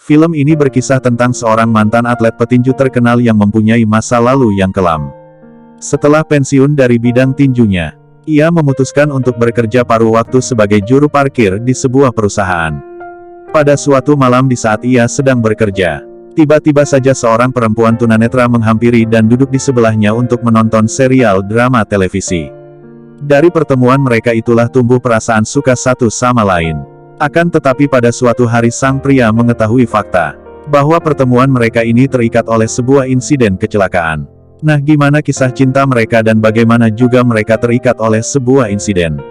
Film ini berkisah tentang seorang mantan atlet petinju terkenal yang mempunyai masa lalu yang kelam. Setelah pensiun dari bidang tinjunya, ia memutuskan untuk bekerja paruh waktu sebagai juru parkir di sebuah perusahaan. Pada suatu malam di saat ia sedang bekerja, tiba-tiba saja seorang perempuan tunanetra menghampiri dan duduk di sebelahnya untuk menonton serial drama televisi. Dari pertemuan mereka itulah tumbuh perasaan suka satu sama lain. Akan tetapi pada suatu hari sang pria mengetahui fakta bahwa pertemuan mereka ini terikat oleh sebuah insiden kecelakaan. Nah, gimana kisah cinta mereka dan bagaimana juga mereka terikat oleh sebuah insiden?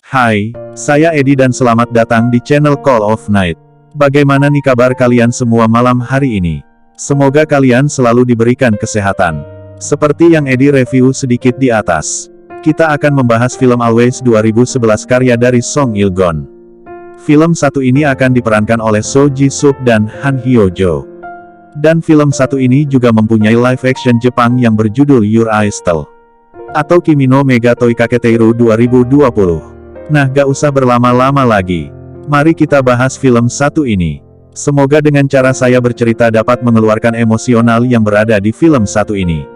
Hai, saya Edi dan selamat datang di channel Call of Night. Bagaimana nih kabar kalian semua malam hari ini? Semoga kalian selalu diberikan kesehatan. Seperti yang Edi review sedikit di atas, kita akan membahas film Always 2011 karya dari Song Il-gon. Film satu ini akan diperankan oleh So Ji-suk dan Han Hyo-jo. Dan film satu ini juga mempunyai live action Jepang yang berjudul Your Eyes Tell atau Kimi no Mega Toikaketeru 2020. Nah, gak usah berlama-lama lagi. Mari kita bahas film satu ini. Semoga dengan cara saya bercerita dapat mengeluarkan emosional yang berada di film satu ini.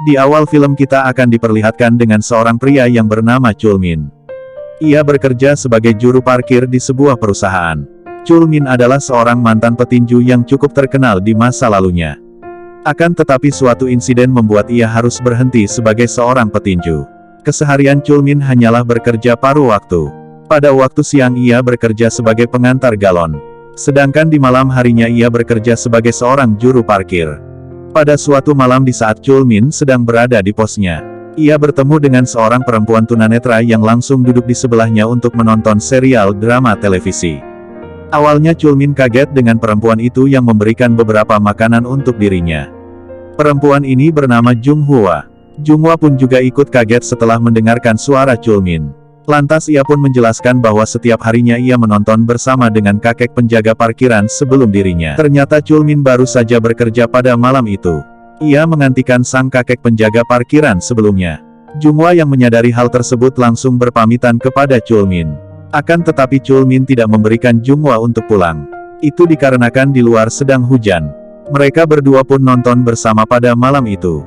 Di awal film kita akan diperlihatkan dengan seorang pria yang bernama Chul Min. Ia bekerja sebagai juru parkir di sebuah perusahaan. Chul Min adalah seorang mantan petinju yang cukup terkenal di masa lalunya. Akan tetapi suatu insiden membuat ia harus berhenti sebagai seorang petinju. Keseharian Chul Min hanyalah bekerja paruh waktu. Pada waktu siang ia bekerja sebagai pengantar galon. Sedangkan di malam harinya ia bekerja sebagai seorang juru parkir. Pada suatu malam di saat Chul Min sedang berada di posnya, ia bertemu dengan seorang perempuan tunanetra yang langsung duduk di sebelahnya untuk menonton serial drama televisi. Awalnya Chul Min kaget dengan perempuan itu yang memberikan beberapa makanan untuk dirinya. Perempuan ini bernama Jung Hwa. Jung Hwa pun juga ikut kaget setelah mendengarkan suara Chul Min. Lantas ia pun menjelaskan bahwa setiap harinya ia menonton bersama dengan kakek penjaga parkiran sebelum dirinya. Ternyata Chul Min baru saja bekerja pada malam itu. Ia menggantikan sang kakek penjaga parkiran sebelumnya. Jung Hwa yang menyadari hal tersebut langsung berpamitan kepada Chul Min. Akan tetapi Chul Min tidak memberikan Jung Hwa untuk pulang. Itu dikarenakan di luar sedang hujan. Mereka berdua pun nonton bersama pada malam itu.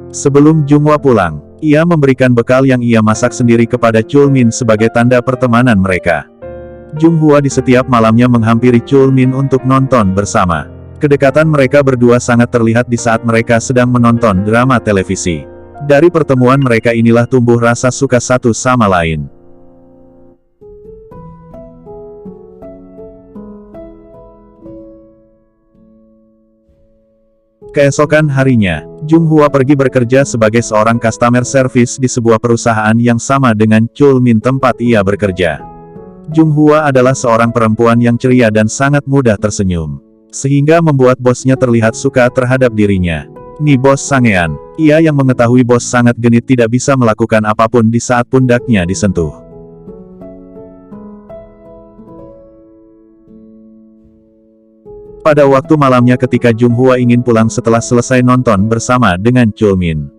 Sebelum Jung Hwa pulang, ia memberikan bekal yang ia masak sendiri kepada Chul Min sebagai tanda pertemanan mereka. Jung Hwa di setiap malamnya menghampiri Chul Min untuk nonton bersama. Kedekatan mereka berdua sangat terlihat di saat mereka sedang menonton drama televisi. Dari pertemuan mereka inilah tumbuh rasa suka satu sama lain. Keesokan harinya, Jung Hwa pergi bekerja sebagai seorang customer service di sebuah perusahaan yang sama dengan Chul Min tempat ia bekerja. Jung Hwa adalah seorang perempuan yang ceria dan sangat mudah tersenyum, sehingga membuat bosnya terlihat suka terhadap dirinya. Nih bos Sangean, ia yang mengetahui bos sangat genit tidak bisa melakukan apapun di saat pundaknya disentuh. Pada waktu malamnya ketika Jung Hwa ingin pulang setelah selesai nonton bersama dengan Chul Min,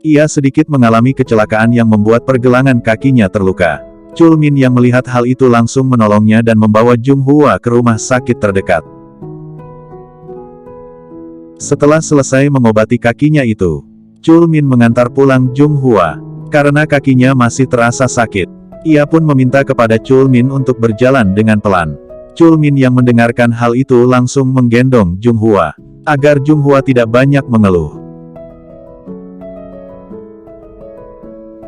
ia sedikit mengalami kecelakaan yang membuat pergelangan kakinya terluka. Chul Min yang melihat hal itu langsung menolongnya dan membawa Jung Hwa ke rumah sakit terdekat. Setelah selesai mengobati kakinya itu, Chul Min mengantar pulang Jung Hwa. Karena kakinya masih terasa sakit, ia pun meminta kepada Chul Min untuk berjalan dengan pelan. Chul Min yang mendengarkan hal itu langsung menggendong Jung Hwa, agar Jung Hwa tidak banyak mengeluh.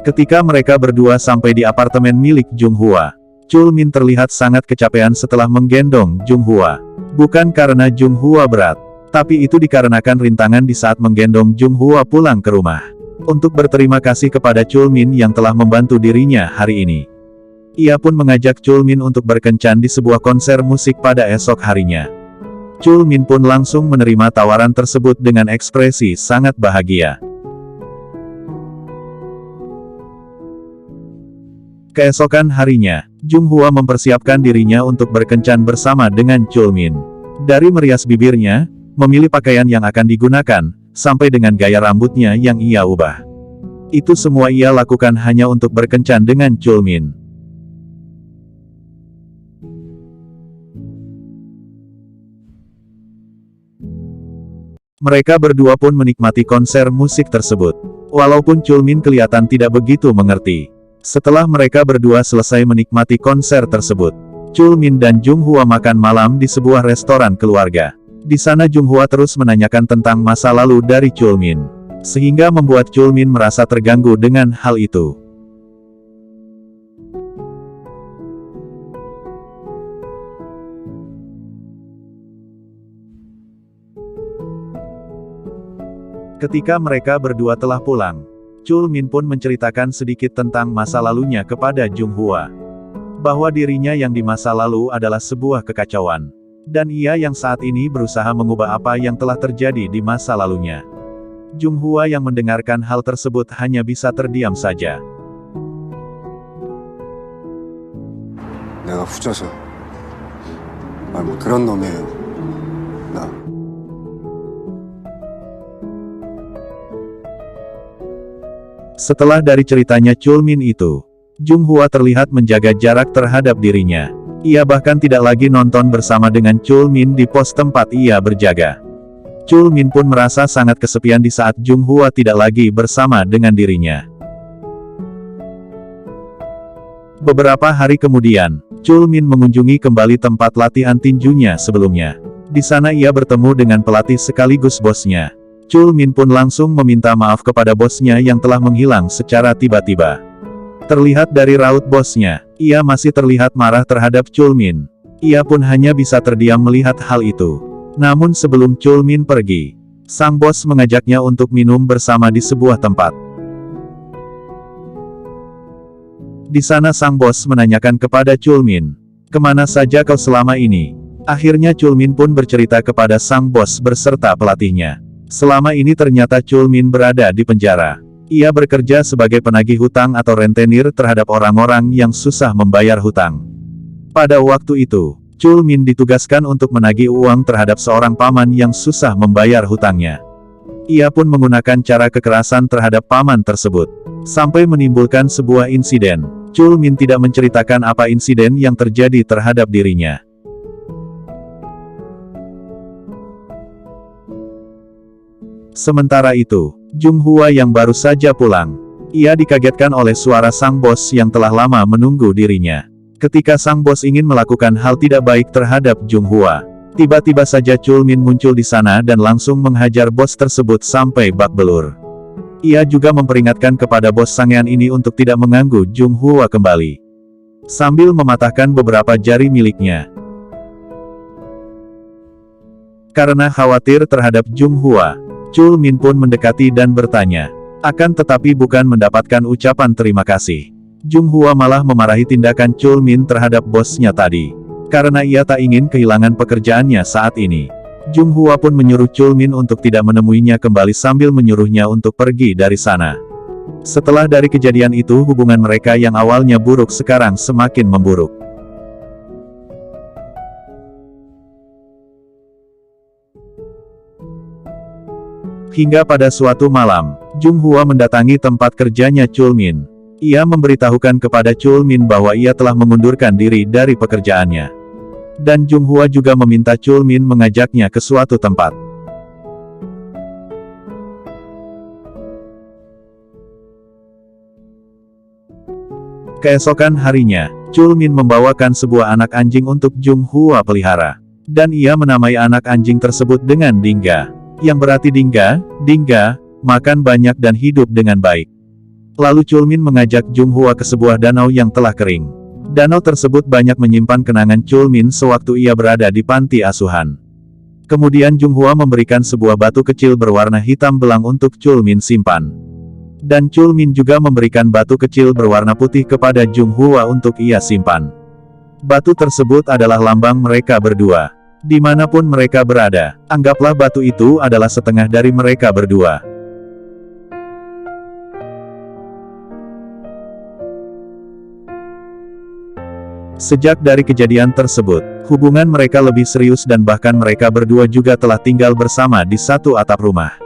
Ketika mereka berdua sampai di apartemen milik Jung Hwa, Chul Min terlihat sangat kecapean setelah menggendong Jung Hwa. Bukan karena Jung Hwa berat, tapi itu dikarenakan rintangan di saat menggendong Jung Hwa pulang ke rumah. Untuk berterima kasih kepada Chul Min yang telah membantu dirinya hari ini, Ia pun mengajak Chulmin untuk berkencan di sebuah konser musik pada esok harinya. Chulmin pun langsung menerima tawaran tersebut dengan ekspresi sangat bahagia. Keesokan harinya, Junghwa mempersiapkan dirinya untuk berkencan bersama dengan Chulmin. Dari merias bibirnya, memilih pakaian yang akan digunakan, sampai dengan gaya rambutnya yang ia ubah. Itu semua ia lakukan hanya untuk berkencan dengan Chulmin. Mereka berdua pun menikmati konser musik tersebut. Walaupun Chulmin kelihatan tidak begitu mengerti. Setelah mereka berdua selesai menikmati konser tersebut, Chulmin dan Junghwa makan malam di sebuah restoran keluarga. Di sana Junghwa terus menanyakan tentang masa lalu dari Chulmin, sehingga membuat Chulmin merasa terganggu dengan hal itu. Ketika mereka berdua telah pulang, Chulmin pun menceritakan sedikit tentang masa lalunya kepada Junghwa. Bahwa dirinya yang di masa lalu adalah sebuah kekacauan. Dan ia yang saat ini berusaha mengubah apa yang telah terjadi di masa lalunya. Junghwa yang mendengarkan hal tersebut hanya bisa terdiam saja. 내가 후져서 그런 놈이에요. 나. Setelah dari ceritanya Chulmin itu, Junghwa terlihat menjaga jarak terhadap dirinya. Ia bahkan tidak lagi nonton bersama dengan Chulmin di pos tempat ia berjaga. Chulmin pun merasa sangat kesepian di saat Junghwa tidak lagi bersama dengan dirinya. Beberapa hari kemudian, Chulmin mengunjungi kembali tempat latihan tinjunya sebelumnya. Di sana ia bertemu dengan pelatih sekaligus bosnya. Chulmin pun langsung meminta maaf kepada bosnya yang telah menghilang secara tiba-tiba. Terlihat dari raut bosnya, ia masih terlihat marah terhadap Chulmin. Ia pun hanya bisa terdiam melihat hal itu. Namun sebelum Chulmin pergi, sang bos mengajaknya untuk minum bersama di sebuah tempat. Di sana sang bos menanyakan kepada Chulmin, "Kemana saja kau selama ini?" Akhirnya Chulmin pun bercerita kepada sang bos beserta pelatihnya. Selama ini ternyata Chulmin berada di penjara. Ia bekerja sebagai penagih hutang atau rentenir terhadap orang-orang yang susah membayar hutang. Pada waktu itu, Chulmin ditugaskan untuk menagih uang terhadap seorang paman yang susah membayar hutangnya. Ia pun menggunakan cara kekerasan terhadap paman tersebut, sampai menimbulkan sebuah insiden. Chulmin tidak menceritakan apa insiden yang terjadi terhadap dirinya. Sementara itu, Junghwa yang baru saja pulang. Ia dikagetkan oleh suara sang bos yang telah lama menunggu dirinya. Ketika sang bos ingin melakukan hal tidak baik terhadap Junghwa, tiba-tiba saja Chulmin muncul di sana dan langsung menghajar bos tersebut sampai bak belur. Ia juga memperingatkan kepada bos sangean ini untuk tidak mengganggu Junghwa kembali, sambil mematahkan beberapa jari miliknya. Karena khawatir terhadap Junghwa, Chulmin pun mendekati dan bertanya. Akan tetapi bukan mendapatkan ucapan terima kasih. Junghwa malah memarahi tindakan Chulmin terhadap bosnya tadi. Karena ia tak ingin kehilangan pekerjaannya saat ini. Junghwa pun menyuruh Chulmin untuk tidak menemuinya kembali sambil menyuruhnya untuk pergi dari sana. Setelah dari kejadian itu hubungan mereka yang awalnya buruk sekarang semakin memburuk. Hingga pada suatu malam, Junghwa mendatangi tempat kerjanya Chulmin. Ia memberitahukan kepada Chulmin bahwa ia telah mengundurkan diri dari pekerjaannya. Dan Junghwa juga meminta Chulmin mengajaknya ke suatu tempat. Keesokan harinya, Chulmin membawakan sebuah anak anjing untuk Junghwa pelihara. Dan ia menamai anak anjing tersebut dengan Dingga. Yang berarti Dingga, makan banyak dan hidup dengan baik. Lalu Chulmin mengajak Junghwa ke sebuah danau yang telah kering. Danau tersebut banyak menyimpan kenangan Chulmin sewaktu ia berada di panti asuhan. Kemudian Junghwa memberikan sebuah batu kecil berwarna hitam belang untuk Chulmin simpan. Dan Chul Min juga memberikan batu kecil berwarna putih kepada Jung Hwa untuk ia simpan. Batu tersebut adalah lambang mereka berdua. Dimanapun mereka berada, anggaplah batu itu adalah setengah dari mereka berdua. Sejak dari kejadian tersebut, hubungan mereka lebih serius dan bahkan mereka berdua juga telah tinggal bersama di satu atap rumah.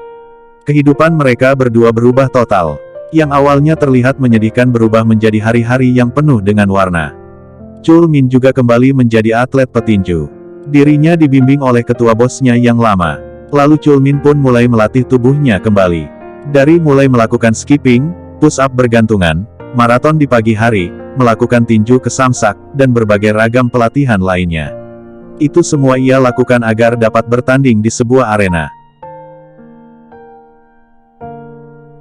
Kehidupan mereka berdua berubah total. Yang awalnya terlihat menyedihkan berubah menjadi hari-hari yang penuh dengan warna. Chul Min juga kembali menjadi atlet petinju. Dirinya dibimbing oleh ketua bosnya yang lama. Lalu Chul Min pun mulai melatih tubuhnya kembali. Dari mulai melakukan skipping, push-up bergantungan, maraton di pagi hari, melakukan tinju ke samsak, dan berbagai ragam pelatihan lainnya. Itu semua ia lakukan agar dapat bertanding di sebuah arena.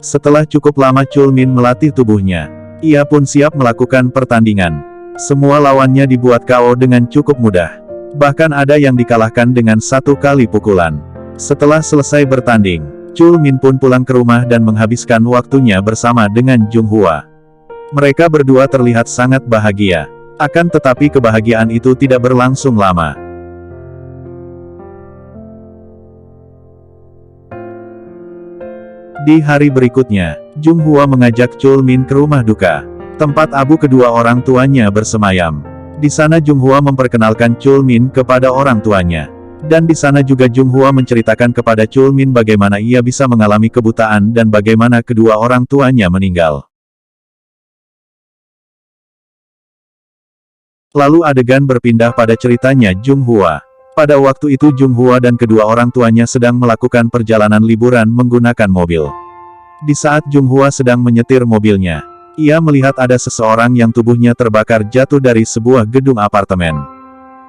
Setelah cukup lama Chul Min melatih tubuhnya, ia pun siap melakukan pertandingan. Semua lawannya dibuat KO dengan cukup mudah. Bahkan ada yang dikalahkan dengan 1 kali pukulan. Setelah selesai bertanding, Chul Min pun pulang ke rumah dan menghabiskan waktunya bersama dengan Jung Hwa. Mereka berdua terlihat sangat bahagia. Akan tetapi kebahagiaan itu tidak berlangsung lama. Di hari berikutnya, Jung Hwa mengajak Chul Min ke rumah duka, tempat abu kedua orang tuanya bersemayam. Di sana Jung Hwa memperkenalkan Chul Min kepada orang tuanya. Dan di sana juga Jung Hwa menceritakan kepada Chul Min bagaimana ia bisa mengalami kebutaan dan bagaimana kedua orang tuanya meninggal. Lalu adegan berpindah pada ceritanya Jung Hwa. Pada waktu itu Jung Hwa dan kedua orang tuanya sedang melakukan perjalanan liburan menggunakan mobil. Di saat Jung Hwa sedang menyetir mobilnya, ia melihat ada seseorang yang tubuhnya terbakar jatuh dari sebuah gedung apartemen.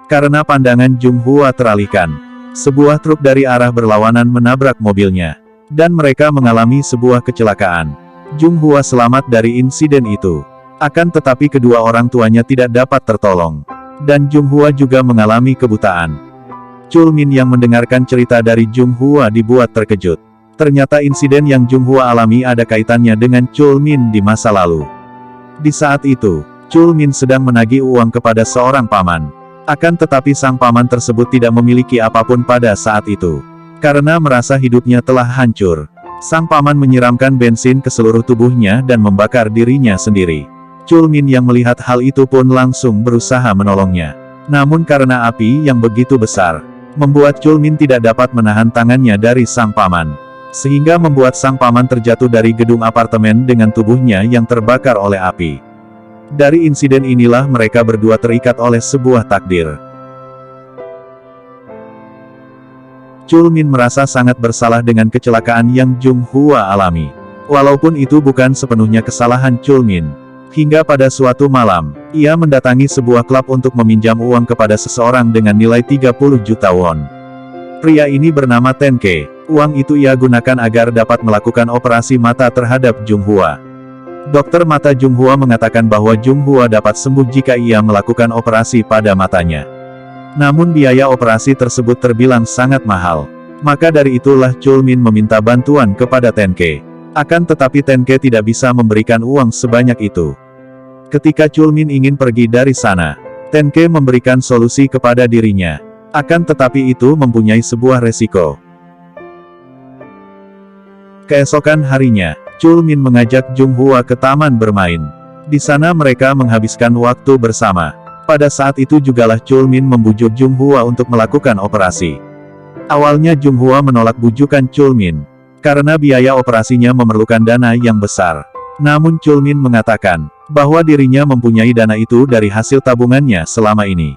Karena pandangan Jung Hwa teralihkan, sebuah truk dari arah berlawanan menabrak mobilnya. Dan mereka mengalami sebuah kecelakaan. Jung Hwa selamat dari insiden itu. Akan tetapi kedua orang tuanya tidak dapat tertolong. Dan Jung Hwa juga mengalami kebutaan. Chul Min yang mendengarkan cerita dari Jung Hwa dibuat terkejut. Ternyata insiden yang Jung Hwa alami ada kaitannya dengan Chul Min di masa lalu. Di saat itu, Chul Min sedang menagih uang kepada seorang paman. Akan tetapi sang paman tersebut tidak memiliki apapun pada saat itu. Karena merasa hidupnya telah hancur, sang paman menyiramkan bensin ke seluruh tubuhnya dan membakar dirinya sendiri. Chul Min yang melihat hal itu pun langsung berusaha menolongnya. Namun karena api yang begitu besar, membuat Chul Min tidak dapat menahan tangannya dari sang paman. Sehingga membuat sang paman terjatuh dari gedung apartemen dengan tubuhnya yang terbakar oleh api. Dari insiden inilah mereka berdua terikat oleh sebuah takdir. Chul Min merasa sangat bersalah dengan kecelakaan yang Jung Hwa alami. Walaupun itu bukan sepenuhnya kesalahan Chul Min. Hingga pada suatu malam, ia mendatangi sebuah klub untuk meminjam uang kepada seseorang dengan nilai 30 juta won. Pria ini bernama Tenke. Uang itu ia gunakan agar dapat melakukan operasi mata terhadap Jung Hwa. Dokter mata Jung Hwa mengatakan bahwa Jung Hwa dapat sembuh jika ia melakukan operasi pada matanya. Namun biaya operasi tersebut terbilang sangat mahal. Maka dari itulah Chul Min meminta bantuan kepada Tenke. Akan tetapi Tenke tidak bisa memberikan uang sebanyak itu. Ketika Chul Min ingin pergi dari sana, Tenke memberikan solusi kepada dirinya. Akan tetapi itu mempunyai sebuah resiko. Keesokan harinya, Chul Min mengajak Jung Hwa ke taman bermain. Di sana mereka menghabiskan waktu bersama. Pada saat itu jugalah Chul Min membujuk Jung Hwa untuk melakukan operasi. Awalnya Jung Hwa menolak bujukan Chul Min. Karena biaya operasinya memerlukan dana yang besar. Namun Chul Min mengatakan, bahwa dirinya mempunyai dana itu dari hasil tabungannya selama ini.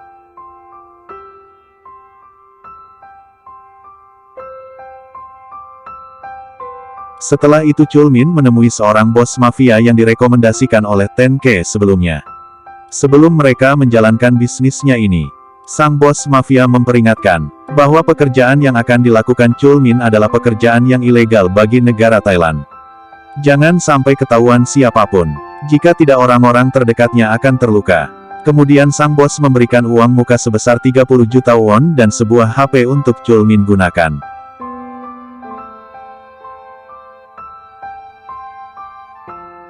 Setelah itu Chul Min menemui seorang bos mafia yang direkomendasikan oleh Tenke sebelumnya. Sebelum mereka menjalankan bisnisnya ini, sang bos mafia memperingatkan, bahwa pekerjaan yang akan dilakukan Chul Min adalah pekerjaan yang ilegal bagi negara Thailand. Jangan sampai ketahuan siapapun. Jika tidak orang-orang terdekatnya akan terluka. Kemudian sang bos memberikan uang muka sebesar 30 juta won dan sebuah HP untuk Chul Min gunakan.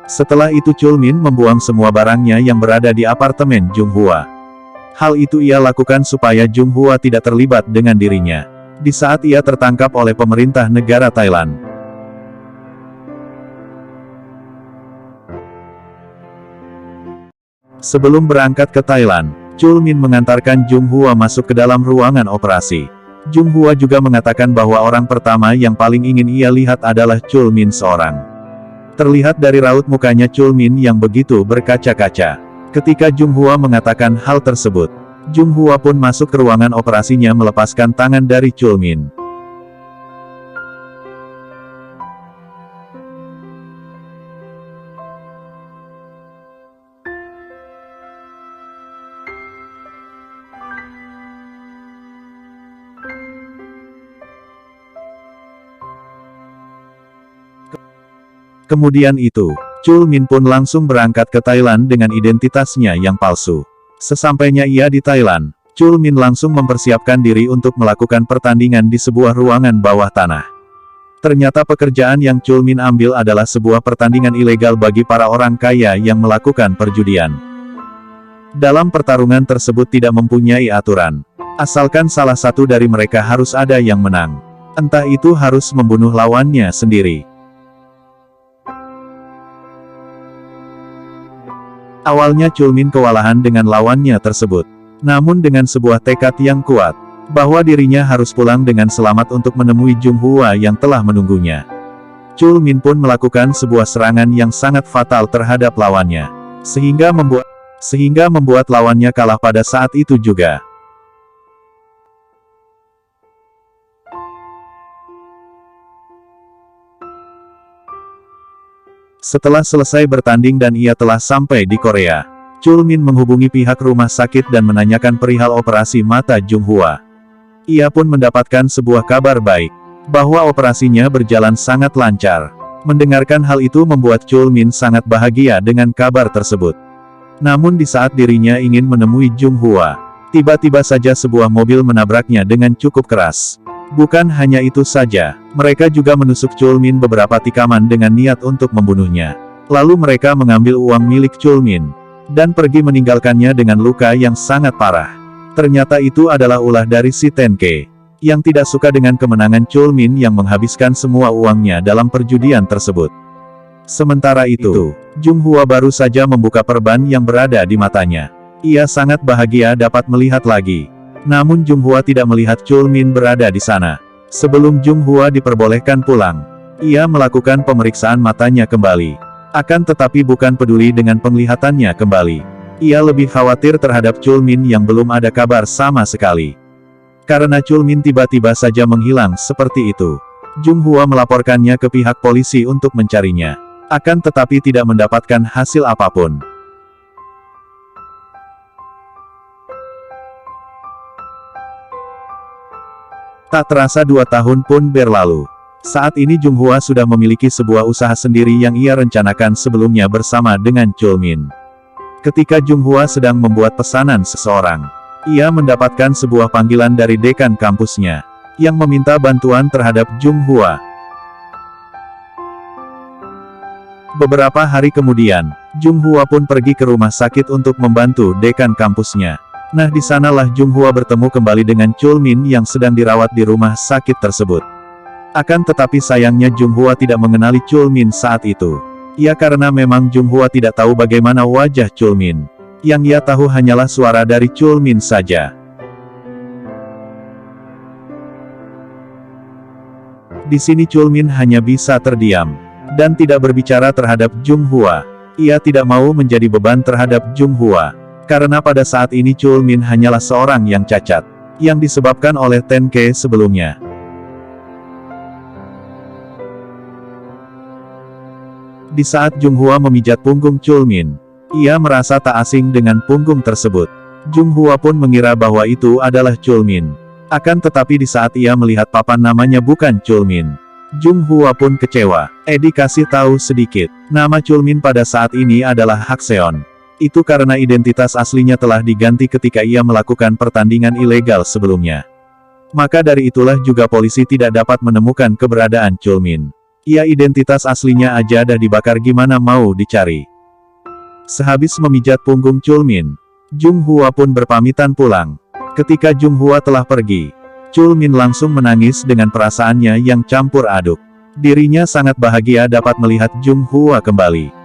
Setelah itu Chulmin membuang semua barangnya yang berada di apartemen Jung Hwa. Hal itu ia lakukan supaya Jung Hwa tidak terlibat dengan dirinya. Di saat ia tertangkap oleh pemerintah negara Thailand. Sebelum berangkat ke Thailand, Chulmin mengantarkan Jung Hwa masuk ke dalam ruangan operasi. Jung Hwa juga mengatakan bahwa orang pertama yang paling ingin ia lihat adalah Chulmin seorang. Terlihat dari raut mukanya Chulmin yang begitu berkaca-kaca. Ketika Jung Hwa mengatakan hal tersebut, Jung Hwa pun masuk ke ruangan operasinya melepaskan tangan dari Chulmin. Kemudian itu, Chulmin pun langsung berangkat ke Thailand dengan identitasnya yang palsu. Sesampainya ia di Thailand, Chulmin langsung mempersiapkan diri untuk melakukan pertandingan di sebuah ruangan bawah tanah. Ternyata pekerjaan yang Chulmin ambil adalah sebuah pertandingan ilegal bagi para orang kaya yang melakukan perjudian. Dalam pertarungan tersebut tidak mempunyai aturan. Asalkan salah satu dari mereka harus ada yang menang. Entah itu harus membunuh lawannya sendiri. Awalnya Chulmin kewalahan dengan lawannya tersebut. Namun dengan sebuah tekad yang kuat, bahwa dirinya harus pulang dengan selamat untuk menemui Jung Hwa yang telah menunggunya. Chulmin pun melakukan sebuah serangan yang sangat fatal terhadap lawannya. Sehingga membuat lawannya kalah pada saat itu juga. Setelah selesai bertanding dan ia telah sampai di Korea, Chulmin menghubungi pihak rumah sakit dan menanyakan perihal operasi mata Jung Hwa. Ia pun mendapatkan sebuah kabar baik, bahwa operasinya berjalan sangat lancar. Mendengarkan hal itu membuat Chulmin sangat bahagia dengan kabar tersebut. Namun di saat dirinya ingin menemui Jung Hwa, tiba-tiba saja sebuah mobil menabraknya dengan cukup keras. Bukan hanya itu saja, mereka juga menusuk Chulmin beberapa tikaman dengan niat untuk membunuhnya. Lalu mereka mengambil uang milik Chulmin, dan pergi meninggalkannya dengan luka yang sangat parah. Ternyata itu adalah ulah dari si Tenke, yang tidak suka dengan kemenangan Chulmin yang menghabiskan semua uangnya dalam perjudian tersebut. Sementara itu, Jung Hwa baru saja membuka perban yang berada di matanya. Ia sangat bahagia dapat melihat lagi. Namun Jung Hwa tidak melihat Chulmin berada di sana. Sebelum Jung Hwa diperbolehkan pulang, ia melakukan pemeriksaan matanya kembali. Akan tetapi bukan peduli dengan penglihatannya kembali. Ia lebih khawatir terhadap Chulmin yang belum ada kabar sama sekali. Karena Chulmin tiba-tiba saja menghilang seperti itu, Jung Hwa melaporkannya ke pihak polisi untuk mencarinya. Akan tetapi tidak mendapatkan hasil apapun. Tak terasa 2 tahun pun berlalu. Saat ini Jung Hwa sudah memiliki sebuah usaha sendiri yang ia rencanakan sebelumnya bersama dengan Chulmin. Ketika Jung Hwa sedang membuat pesanan seseorang, ia mendapatkan sebuah panggilan dari dekan kampusnya, yang meminta bantuan terhadap Jung Hwa. Beberapa hari kemudian, Jung Hwa pun pergi ke rumah sakit untuk membantu dekan kampusnya. Nah di sanalah Jung Hwa bertemu kembali dengan Chulmin yang sedang dirawat di rumah sakit tersebut. Akan tetapi sayangnya Jung Hwa tidak mengenali Chulmin saat itu. Ya karena memang Jung Hwa tidak tahu bagaimana wajah Chulmin. Yang ia tahu hanyalah suara dari Chulmin saja. Di sini Chulmin hanya bisa terdiam, dan tidak berbicara terhadap Jung Hwa. Ia tidak mau menjadi beban terhadap Jung Hwa. Karena pada saat ini Chulmin hanyalah seorang yang cacat, yang disebabkan oleh Tenke sebelumnya. Di saat Jung Hwa memijat punggung Chulmin, ia merasa tak asing dengan punggung tersebut. Jung Hwa pun mengira bahwa itu adalah Chulmin. Akan tetapi di saat ia melihat papan namanya bukan Chulmin, Jung Hwa pun kecewa. Dikasih tahu sedikit, nama Chulmin pada saat ini adalah Hakseon. Itu karena identitas aslinya telah diganti ketika ia melakukan pertandingan ilegal sebelumnya. Maka dari itulah juga polisi tidak dapat menemukan keberadaan Chulmin. Ya identitas aslinya aja dah dibakar, gimana mau dicari. Sehabis memijat punggung Chulmin, Jung Hua pun berpamitan pulang. Ketika Jung Hua telah pergi, Chulmin langsung menangis dengan perasaannya yang campur aduk. Dirinya sangat bahagia dapat melihat Jung Hua kembali.